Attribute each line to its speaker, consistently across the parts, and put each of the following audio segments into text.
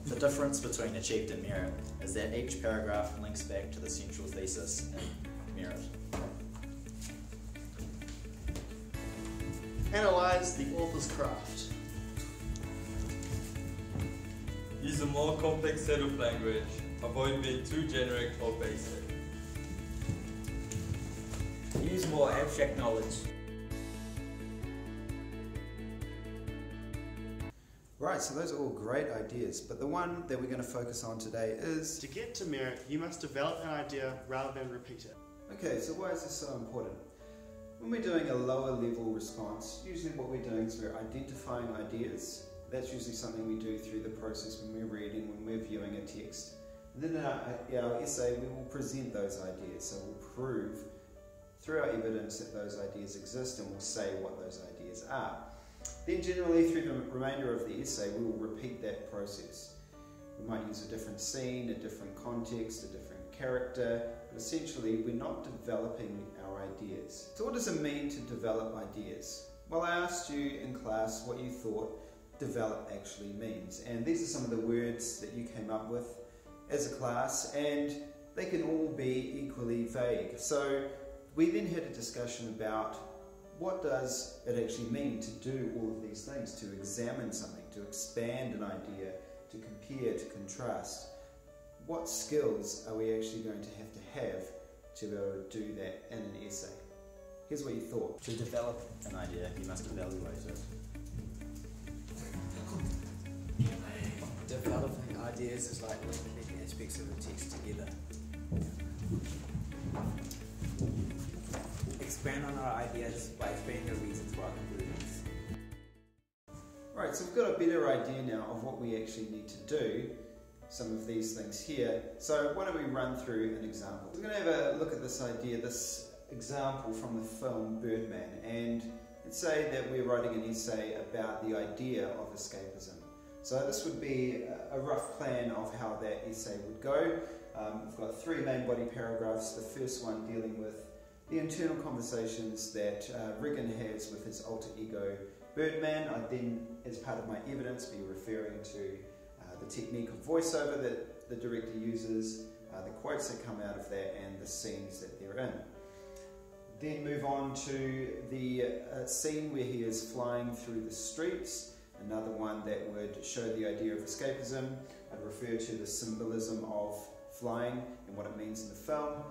Speaker 1: The difference between achieved and merit is that each paragraph links back to the central thesis in merit.
Speaker 2: Analyze the author's craft.
Speaker 3: Use a more complex set of language. Avoid being too generic or basic.
Speaker 4: Use more abstract knowledge.
Speaker 5: Right, so those are all great ideas, but the one that we're going to focus on today is...
Speaker 2: To get to merit, you must develop an idea rather than repeat it.
Speaker 5: Okay, so why is this so important? When we're doing a lower level response, usually what we're doing is we're identifying ideas. That's usually something we do through the process when we're reading, when we're viewing a text. And then in our essay, we will present those ideas. So we'll prove through our evidence that those ideas exist, and we'll say what those ideas are. Then generally through the remainder of the essay, we will repeat that process. We might use a different scene, a different context, a different character, but essentially we're not developing our ideas. So what does it mean to develop ideas? Well, I asked you in class what you thought develop actually means, and these are some of the words that you came up with as a class, and they can all be equally vague. So we then had a discussion about what does it actually mean to do all of these things, to examine something, to expand an idea, to compare, to contrast. What skills are we actually going to have to be able to do that in an essay? Here's what you thought.
Speaker 1: To develop an idea, you must evaluate it.
Speaker 4: Developing ideas is like linking aspects of a text together. Expand on our ideas by explaining the reasons for our conclusions.
Speaker 5: Right, so we've got a better idea now of what we actually need to do, some of these things here. So why don't we run through an example. We're going to have a look at this idea, this example from the film Birdman, and let's say that we're writing an essay about the idea of escapism. So this would be a rough plan of how that essay would go. We've got three main body paragraphs. The first one dealing with the internal conversations that Regan has with his alter ego Birdman. I'd then, as part of my evidence, be referring to the technique of voiceover that the director uses, the quotes that come out of that, and the scenes that they're in. Then move on to the scene where he is flying through the streets, another one that would show the idea of escapism. I'd refer to the symbolism of flying and what it means in the film,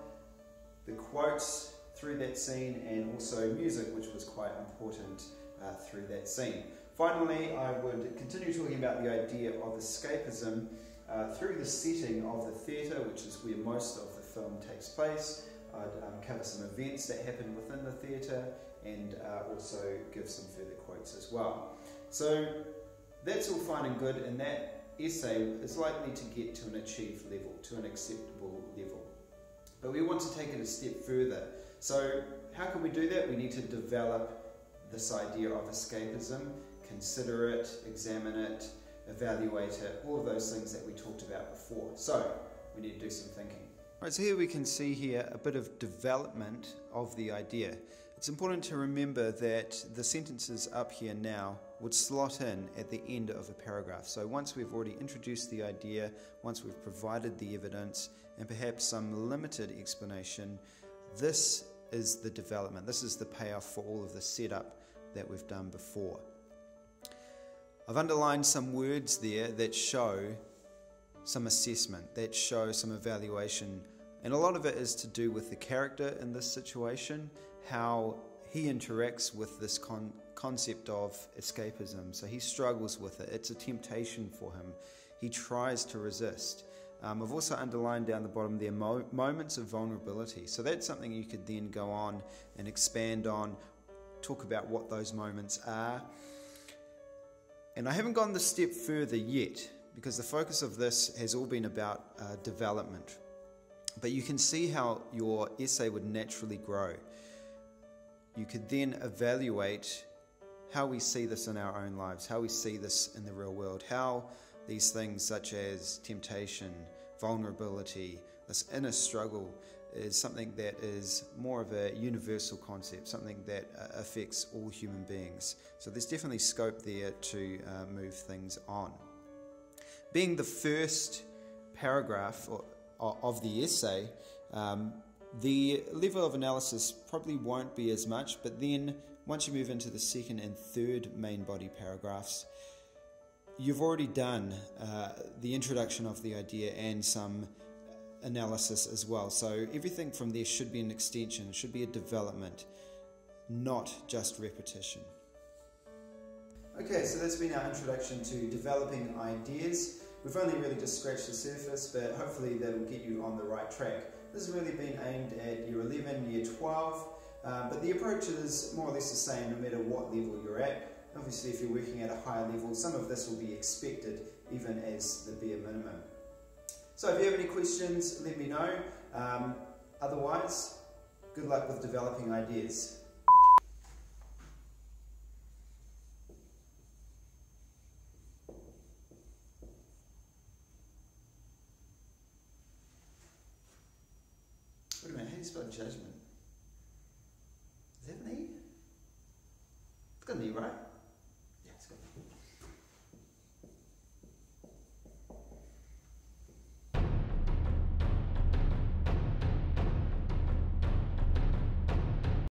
Speaker 5: the quotes through that scene, and also music, which was quite important through that scene. Finally, I would continue talking about the idea of escapism through the setting of the theatre, which is where most of the film takes place. I'd cover some events that happen within the theatre, and also give some further quotes as well. So that's all fine and good, and that essay is likely to get to an achieved level, to an acceptable level. But we want to take it a step further. So how can we do that? We need to develop this idea of escapism, consider it, examine it, evaluate it, all of those things that we talked about before. So we need to do some thinking. Right, so here we can see here a bit of development of the idea. It's important to remember that the sentences up here now would slot in at the end of a paragraph. So once we've already introduced the idea, once we've provided the evidence, and perhaps some limited explanation, this is the development. This is the payoff for all of the setup that we've done before. I've underlined some words there that show some assessment, that show some evaluation, and a lot of it is to do with the character in this situation, how he interacts with this concept of escapism. So he struggles with it. It's a temptation for him. He tries to resist. I've also underlined down the bottom there moments of vulnerability. So that's something you could then go on and expand on, talk about what those moments are. And I haven't gone the step further yet, because the focus of this has all been about development. But you can see how your essay would naturally grow. You could then evaluate how we see this in our own lives, how we see this in the real world, how these things such as temptation, vulnerability, this inner struggle is something that is more of a universal concept, something that affects all human beings. So there's definitely scope there to move things on. being the first paragraph of the essay, the level of analysis probably won't be as much, but then once you move into the second and third main body paragraphs, you've already done the introduction of the idea and some analysis as well. So everything from there should be an extension, should be a development, not just repetition. Okay, so that's been our introduction to developing ideas. We've only really just scratched the surface, but hopefully that will get you on the right track. This has really been aimed at Year 11, Year 12, but the approach is more or less the same no matter what level you're at. Obviously, if you're working at a higher level, some of this will be expected, even as the bare minimum. So if you have any questions, let me know. Otherwise, good luck with developing ideas. Wait a minute, how do you spell judgment? Is that an E? It's got an E, right?